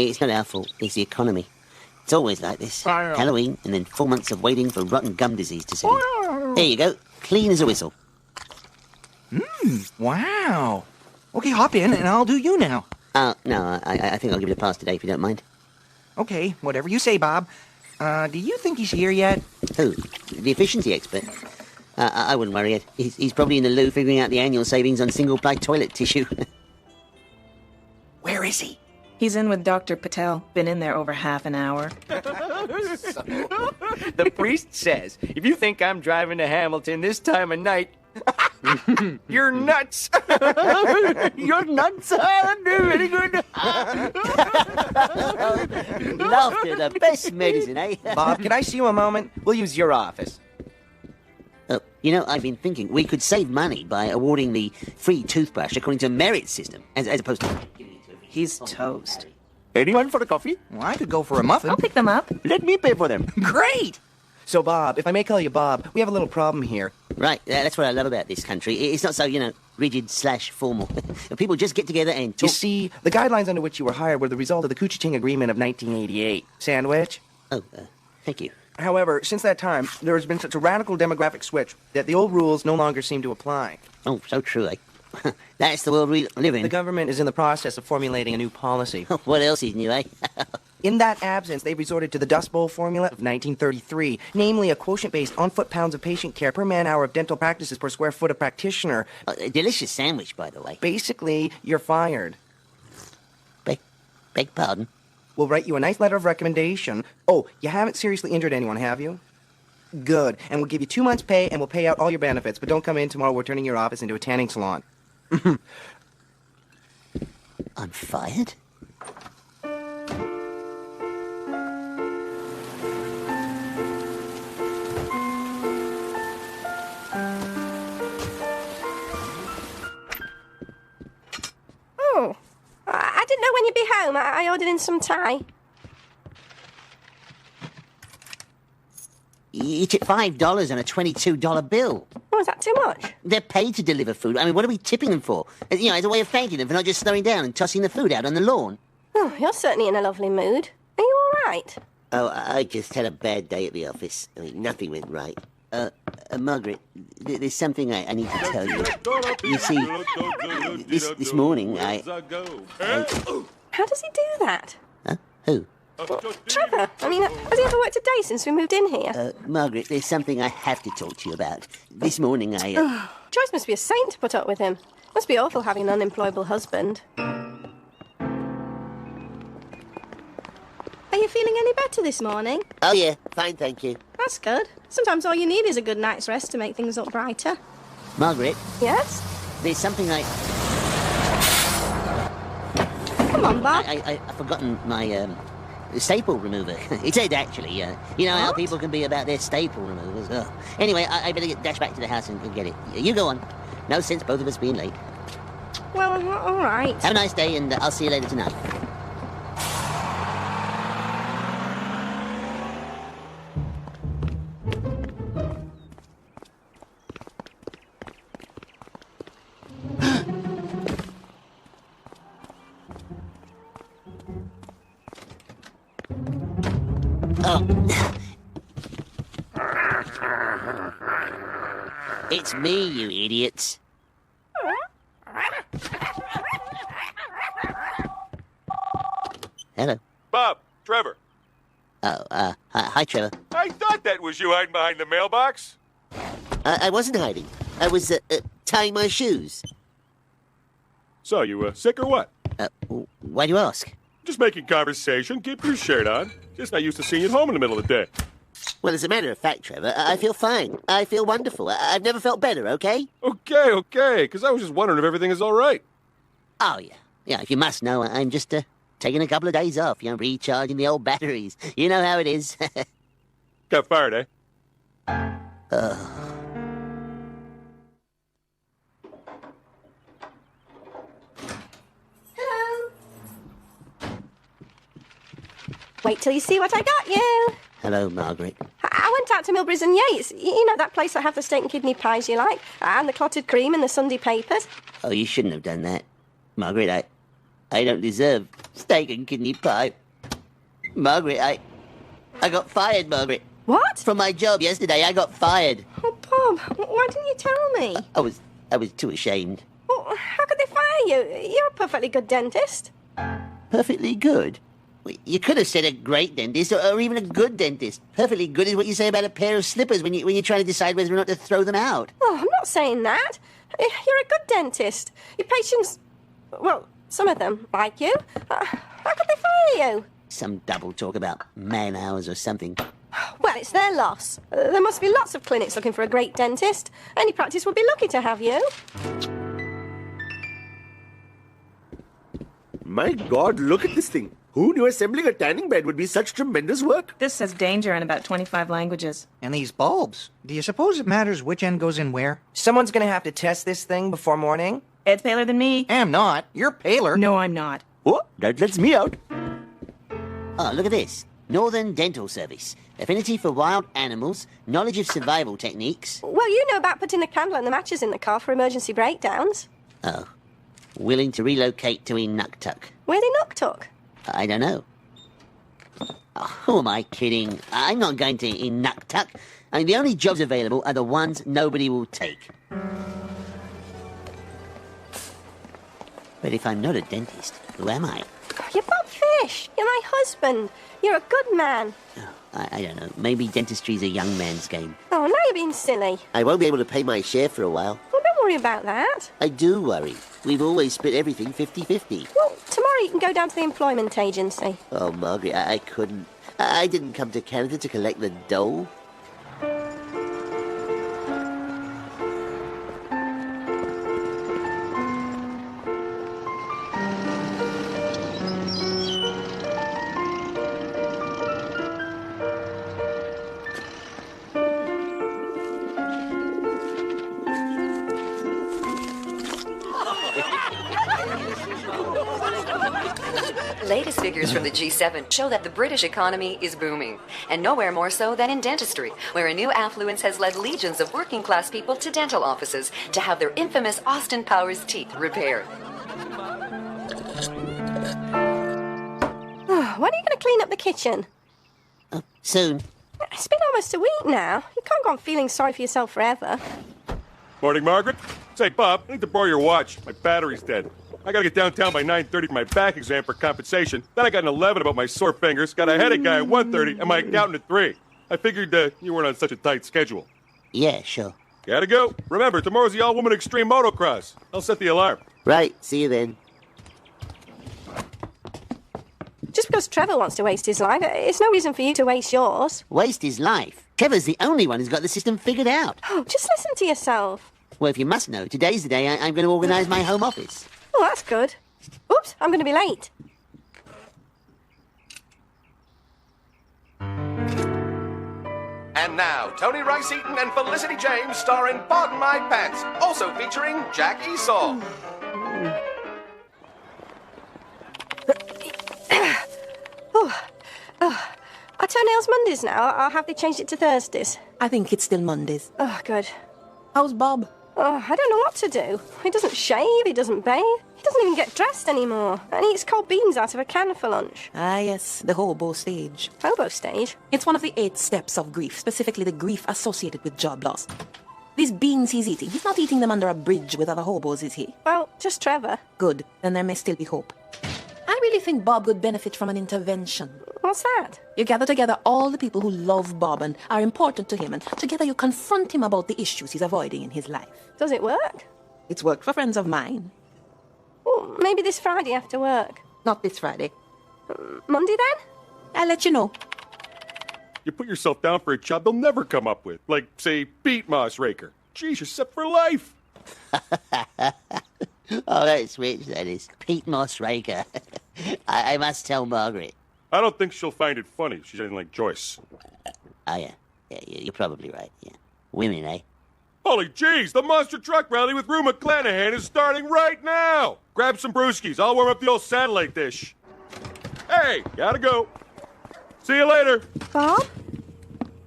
It's not our fault. It's the economy. It's always like this. Halloween, and then 4 months of waiting for rotten gum disease to set in. There you go. Clean as a whistle. Wow. Okay, hop in, and I'll do you now. No, I think I'll give it a pass today, if you don't mind. Okay, whatever you say, Bob. Do you think he's here yet? Who? The efficiency expert? I wouldn't worry, Ed. He's probably in the loo figuring out the annual savings on single-ply toilet tissue. Where is he? He's in with Dr. Patel. Been in there over half an hour. The priest says, if you think I'm driving to Hamilton this time of night, you're nuts. You're nuts. Very good. Laughter, the best medicine, eh? Bob, can I see you a moment? We'll use your office. You know, I've been thinking we could save money by awarding the free toothbrush according to a merit system, as opposed to... He's toast. Anyone for a coffee? Well, I could go for a muffin. I'll pick them up. Let me pay for them. Great! So, Bob, if I may call you Bob, we have a little problem here. Right, that's what I love about this country. It's not so, rigid/formal. People just get together and talk... You see, the guidelines under which you were hired were the result of the Kuchiching Agreement of 1988. Sandwich? Oh, thank you. However, since that time, there has been such a radical demographic switch that the old rules no longer seem to apply. Oh, so true, eh? That's the world we live in. The government is in the process of formulating a new policy. What else is new, eh? In that absence, they've resorted to the Dust Bowl formula of 1933, namely a quotient-based on-foot pounds of patient care per man-hour of dental practices per square foot of practitioner. A delicious sandwich, by the way. Basically, you're fired. Beg pardon? We'll write you a nice letter of recommendation. Oh, you haven't seriously injured anyone, have you? Good. And we'll give you 2 months' pay, and we'll pay out all your benefits. But don't come in tomorrow. We're turning your office into a tanning salon. I'm fired? Oh, I didn't know when you'd be home. I ordered in some Thai. You took $5 on a $22 bill. Oh, is that too much? They're paid to deliver food. I mean, what are we tipping them for? As a way of thanking them for not just slowing down and tossing the food out on the lawn. Oh, you're certainly in a lovely mood. Are you all right? Oh, I just had a bad day at the office. I mean, nothing went right. Margaret, there's something I need to tell you. You see, this morning, How does he do that? Huh? Who? Well, Trevor. I mean, has he ever worked a day since we moved in here? Margaret, there's something I have to talk to you about. This morning, Joyce must be a saint to put up with him. Must be awful having an unemployable husband. Are you feeling any better this morning? Oh, yeah. Fine, thank you. That's good. Sometimes all you need is a good night's rest to make things look brighter. Margaret? Yes? There's something Come on, Bob. I've forgotten my, staple remover. It's Ed, actually. You know how people can be about their staple removers. Oh. Anyway, I better dash back to the house and get it. You go on. No sense both of us being late. Well, all right. Have a nice day, and I'll see you later tonight. It's me, you idiots. Hello. Bob, Trevor. Oh, hi, Trevor. I thought that was you hiding behind the mailbox. I wasn't hiding. I was, tying my shoes. So, you, sick or what? Why do you ask? Just making conversation. Keep your shirt on. Just not used to seeing you at home in the middle of the day. Well, as a matter of fact, Trevor, I feel fine. I feel wonderful. I've never felt better, okay? Okay, because I was just wondering if everything is all right. Oh, yeah. Yeah, if you must know, I'm just, taking a couple of days off, recharging the old batteries. You know how it is. Got fired, eh? Hello. Wait till you see what I got you. Hello, Margaret. I went out to Milbury's and Yates. You know, that place that have the steak and kidney pies you like, and the clotted cream and the Sunday papers. Oh, you shouldn't have done that. Margaret, I don't deserve Steak and kidney pie. Margaret, I got fired, Margaret. What? From my job yesterday, I got fired. Oh, Bob, why didn't you tell me? I was too ashamed. Well, how could they fire you? You're a perfectly good dentist. Perfectly good? You could have said a great dentist or even a good dentist. Perfectly good is what you say about a pair of slippers when you're trying to decide whether or not to throw them out. Oh, I'm not saying that. You're a good dentist. Your patients, well, some of them like you. How could they fire you? Some double talk about man hours or something. Well, it's their loss. There must be lots of clinics looking for a great dentist. Any practice would be lucky to have you. My God, look at this thing. Who knew assembling a tanning bed would be such tremendous work? This says danger in about 25 languages. And these bulbs. Do you suppose it matters which end goes in where? Someone's gonna have to test this thing before morning. Ed's paler than me. Am not. You're paler. No, I'm not. Oh, that lets me out. Oh, look at this. Northern Dental Service. Affinity for wild animals, knowledge of survival techniques. Well, you know about putting the candle and the matches in the car for emergency breakdowns. Oh. Willing to relocate to Inuktuk. Where they Nuktuk? I don't know. Oh, who am I kidding? I'm not going to Inuktuk. I mean, the only jobs available are the ones nobody will take. But if I'm not a dentist, who am I? You're Bob Fish. You're my husband. You're a good man. Oh, I don't know. Maybe dentistry's a young man's game. Oh, now you're being silly. I won't be able to pay my share for a while. Well, don't worry about that. I do worry. We've always split everything 50-50. Well, tomorrow you can go down to the employment agency. Oh, Margaret, I couldn't. I didn't come to Canada to collect the dole. Latest figures from the G7 show that the British economy is booming, and nowhere more so than in dentistry, where a new affluence has led legions of working-class people to dental offices to have their infamous Austin Powers teeth repaired. When are you going to clean up the kitchen? Soon. It's been almost a week now. You can't go on feeling sorry for yourself forever. Morning, Margaret. Say, Bob, I need to borrow your watch. My battery's dead. I gotta get downtown by 9:30 for my back exam for compensation. Then I got an 11 about my sore fingers, got a headache guy at 1:30, and my accountant at 3. I figured you weren't on such a tight schedule. Yeah, sure. Gotta go. Remember, tomorrow's the all-woman extreme motocross. I'll set the alarm. Right, see you then. Just because Trevor wants to waste his life, it's no reason for you to waste yours. Waste his life. Trevor's the only one who's got the system figured out. Oh, just listen to yourself. Well, if you must know, today's the day I'm going to organise my home office. Oh, that's good. Oops, I'm going to be late. And now, Tony Rice Eaton and Felicity James starring Pardon My Pants, also featuring Jack Esau. Our toenails Mondays now. I'll have they changed it to Thursdays. I think it's still Mondays. Oh, good. How's Bob? Oh, I don't know what to do. He doesn't shave, he doesn't bathe, he doesn't even get dressed anymore, and he eats cold beans out of a can for lunch. Ah, yes, the hobo stage. Hobo stage? It's one of the 8 steps of grief, specifically the grief associated with job loss. These beans he's eating, he's not eating them under a bridge with other hobos, is he? Well, just Trevor. Good, then there may still be hope. I really think Bob would benefit from an intervention. What's that? You gather together all the people who love Bob and are important to him, and together you confront him about the issues he's avoiding in his life. Does it work? It's worked for friends of mine. Well, maybe this Friday after work. Not this Friday. Monday then? I'll let you know. You put yourself down for a job they'll never come up with, like, say, beet moss raker. Geez, you're set for life. Oh, that's rich, that is. Pete Moss Raker. I must tell Margaret. I don't think she'll find it funny if she's anything like Joyce. Oh, yeah. Yeah, you're probably right, yeah. Women, eh? Holy jeez, the monster truck rally with Rue McClanahan is starting right now. Grab some brewskis. I'll warm up the old satellite dish. Hey, gotta go. See you later. Bob?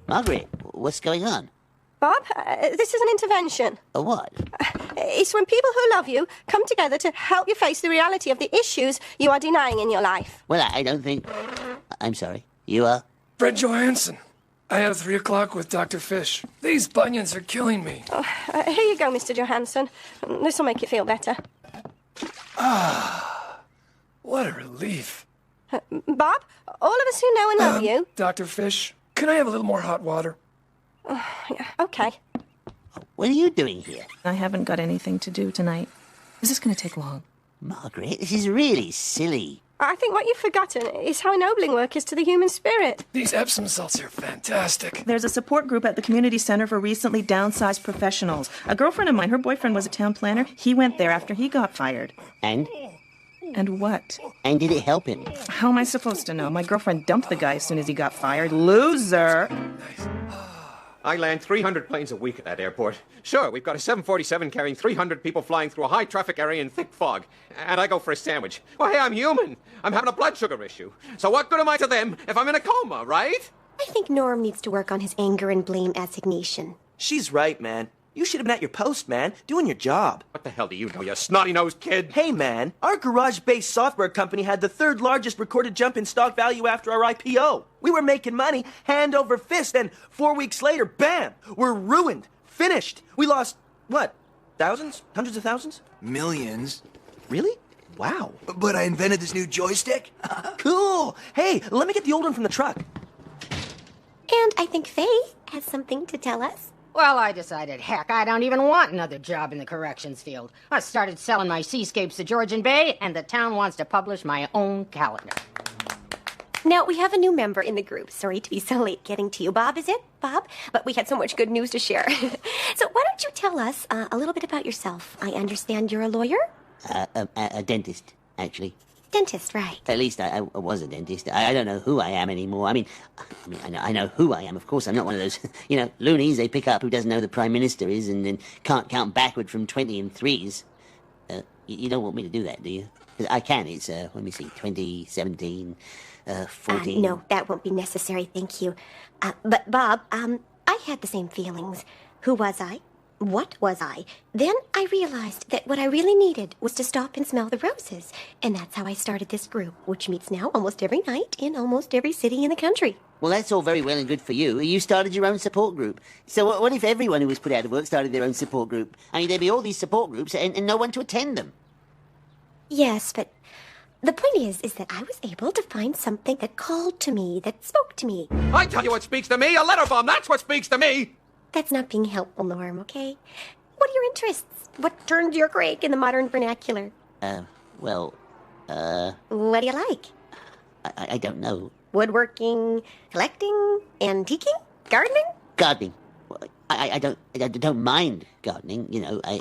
Margaret, what's going on? Bob, this is an intervention. A what? It's when people who love you come together to help you face the reality of the issues you are denying in your life. Well, I don't think... I'm sorry. You are? Fred Johansson. I have 3 o'clock with Dr. Fish. These bunions are killing me. Oh, here you go, Mr. Johansson. This will make you feel better. What a relief. Bob, all of us who know and love you... Dr. Fish, can I have a little more hot water? Yeah, okay. What are you doing here? I haven't got anything to do tonight. Is this going to take long? Margaret, this is really silly. I think what you've forgotten is how ennobling work is to the human spirit. These Epsom salts are fantastic. There's a support group at the community center for recently downsized professionals. A girlfriend of mine, her boyfriend was a town planner. He went there after he got fired. And? And what? And did it help him? How am I supposed to know? My girlfriend dumped the guy as soon as he got fired. Loser! I land 300 planes a week at that airport. Sure, we've got a 747 carrying 300 people flying through a high-traffic area in thick fog. And I go for a sandwich. Well, hey, I'm human. I'm having a blood sugar issue. So what good am I to them if I'm in a coma, right? I think Norm needs to work on his anger and blame assignation. She's right, man. You should have been at your post, man, doing your job. What the hell do you know, you snotty-nosed kid? Hey, man, our garage-based software company had the 3rd largest recorded jump in stock value after our IPO. We were making money hand over fist, and 4 weeks later, bam, we're ruined, finished. We lost, what, thousands? Hundreds of thousands? Millions. Really? Wow. But I invented this new joystick. Cool. Hey, let me get the old one from the truck. And I think Faye has something to tell us. Well, I decided, heck, I don't even want another job in the corrections field. I started selling my seascapes to Georgian Bay, and the town wants to publish my own calendar. Now, we have a new member in the group. Sorry to be so late getting to you. Bob, is it? Bob? But we had so much good news to share. So why don't you tell us a little bit about yourself? I understand you're a lawyer? A dentist, actually. Dentist, right. At least I was a dentist. I don't know who I am anymore. I know who I am. Of course, I'm not one of those, loonies they pick up who doesn't know who the Prime Minister is and then can't count backward from 20 in threes. You don't want me to do that, do you? 'Cause I can. It's, let me see, 20, 17, 14. No, that won't be necessary, thank you. But, Bob, I had the same feelings. Who was I? What was I? Then I realized that what I really needed was to stop and smell the roses. And that's how I started this group, which meets now almost every night in almost every city in the country. Well, that's all very well and good for you. You started your own support group. So what if everyone who was put out of work started their own support group? I mean, there'd be all these support groups and no one to attend them. Yes, but the point is that I was able to find something that called to me, that spoke to me. I tell you what speaks to me, a letter bomb, that's what speaks to me! That's not being helpful, Norm, okay? What are your interests? What turns your crank in the modern vernacular? What do you like? I don't know. Woodworking, collecting, antiquing, gardening? Gardening. Well, I don't mind gardening,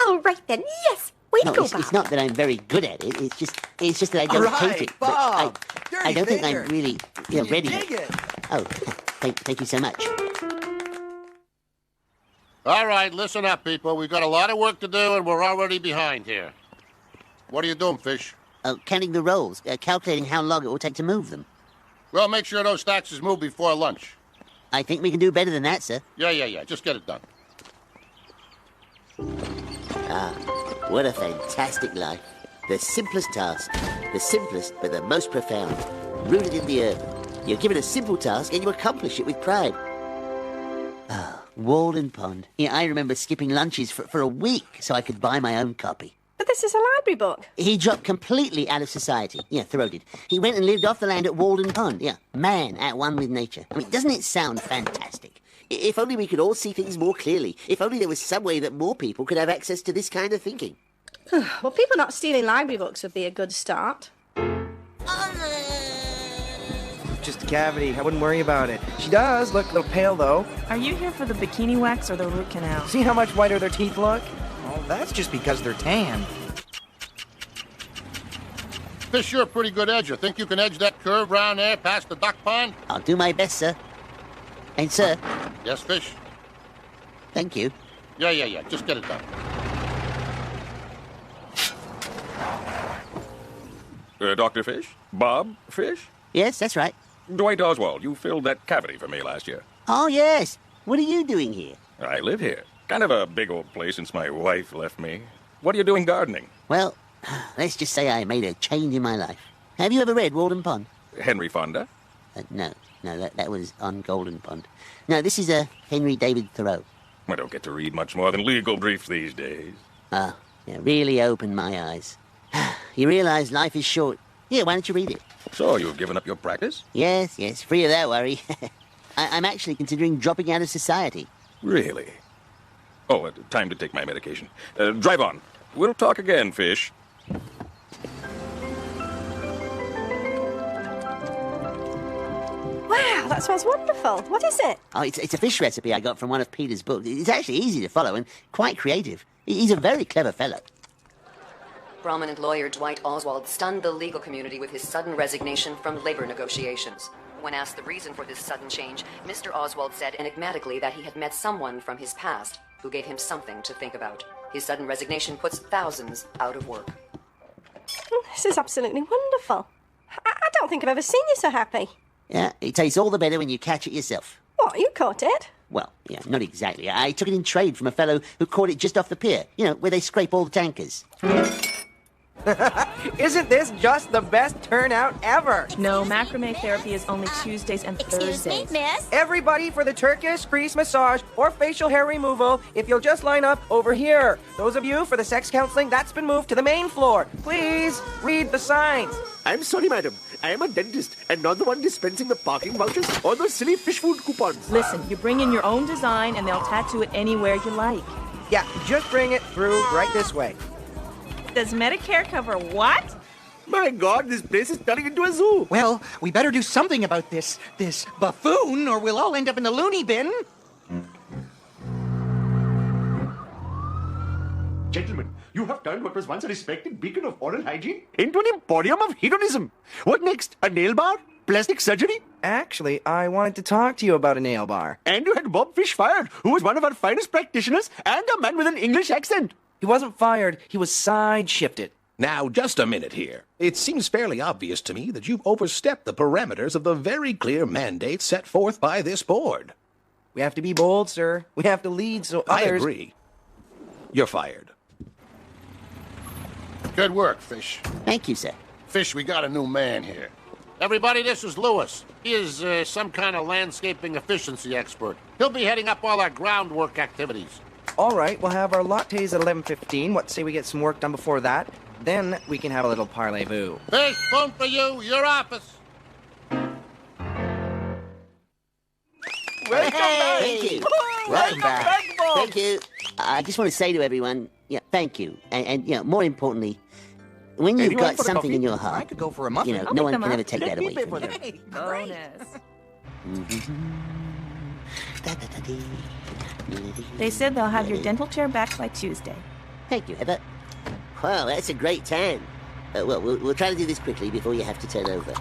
Oh, right then, yes! Way to go, Bob. It's not that I'm very good at it. It's just that I don't hate it. Bob! I don't think I'm really ready. Dig it. Oh, thank you so much. All right, listen up, people. We've got a lot of work to do, and we're already behind here. What are you doing, Fish? Counting the rolls, calculating how long it will take to move them. Well, make sure those stacks is moved before lunch. I think we can do better than that, sir. Yeah. Just get it done. What a fantastic life. The simplest task. The simplest, but the most profound. Rooted in the earth. You're given a simple task, and you accomplish it with pride. Walden Pond. Yeah, I remember skipping lunches for a week so I could buy my own copy. But this is a library book. He dropped completely out of society. Yeah, throated. He went and lived off the land at Walden Pond. Yeah, man at one with nature. I mean, doesn't it sound fantastic? If only we could all see things more clearly. If only there was some way that more people could have access to this kind of thinking. Well, people not stealing library books would be a good start. Just a cavity. I wouldn't worry about it. She does look a little pale, though. Are you here for the bikini wax or the root canal? See how much whiter their teeth look? Oh, that's just because they're tan. Fish, you're a pretty good edger. Think you can edge that curve round there past the duck pond? I'll do my best, sir. And, sir? Yes, Fish? Thank you. Yeah. Just get it done. Dr. Fish? Bob Fish? Yes, that's right. Dwight Oswald, you filled that cavity for me last year. Oh, yes. What are you doing here? I live here. Kind of a big old place since my wife left me. What are you doing gardening? Well, let's just say I made a change in my life. Have you ever read Walden Pond? Henry Fonda? No, that was on Golden Pond. No, this is Henry David Thoreau. I don't get to read much more than legal briefs these days. Oh, yeah, really opened my eyes. You realize life is short. Here, why don't you read it? So, you've given up your practice? Yes, free of that worry. I'm actually considering dropping out of society. Really? Oh, time to take my medication. Drive on. We'll talk again, Fish. Wow, that smells wonderful. What is it? Oh, it's a fish recipe I got from one of Peter's books. It's actually easy to follow and quite creative. He's a very clever fellow. Prominent lawyer Dwight Oswald stunned the legal community with his sudden resignation from labor negotiations. When asked the reason for this sudden change, Mr. Oswald said enigmatically that he had met someone from his past who gave him something to think about. His sudden resignation puts thousands out of work. This is absolutely wonderful. I don't think I've ever seen you so happy. Yeah, it tastes all the better when you catch it yourself. What, you caught it? Well, yeah, not exactly. I took it in trade from a fellow who caught it just off the pier. You know, where they scrape all the tankers. Isn't this just the best turnout ever? No, macrame therapy is only Tuesdays and Thursdays. Excuse me, miss. Everybody for the Turkish grease massage or facial hair removal, if you'll just line up over here. Those of you for the sex counseling, that's been moved to the main floor. Please read the signs. I'm sorry, madam. I am a dentist and not the one dispensing the parking vouchers or those silly fish food coupons. Listen, you bring in your own design and they'll tattoo it anywhere you like. Yeah, just bring it through right this way. Does Medicare cover what? My God, this place is turning into a zoo. Well, we better do something about this buffoon, or we'll all end up in the loony bin. Gentlemen, you have turned what was once a respected beacon of oral hygiene into an emporium of hedonism. What next? A nail bar? Plastic surgery? Actually, I wanted to talk to you about a nail bar. And you had Bob Fish fired, who was one of our finest practitioners and a man with an English accent. He wasn't fired, he was side-shifted. Now, just a minute here. It seems fairly obvious to me that you've overstepped the parameters of the very clear mandate set forth by this board. We have to be bold, sir. We have to lead so I others... agree. You're fired. Good work, Fish. Thank you, sir. Fish, we got a new man here. Everybody, this is Lewis. He is some kind of landscaping efficiency expert. He'll be heading up all our groundwork activities. All right, we'll have our lattes at 11:15. What say we get some work done before that? Then we can have a little parlez-vous. Fish, phone for you, your office. Welcome back. Thank you. Welcome back. Thank you. I just want to say to everyone, thank you. And more importantly, when you've Anyone got for something coffee? in your I heart, could go for a muffin. I'll no pick one them can up. ever take that away from you. Hey, Bonus. They said they'll have your dental chair back by Tuesday. Thank you, Heather. Well, that's a great tan. We'll try to do this quickly before you have to turn over.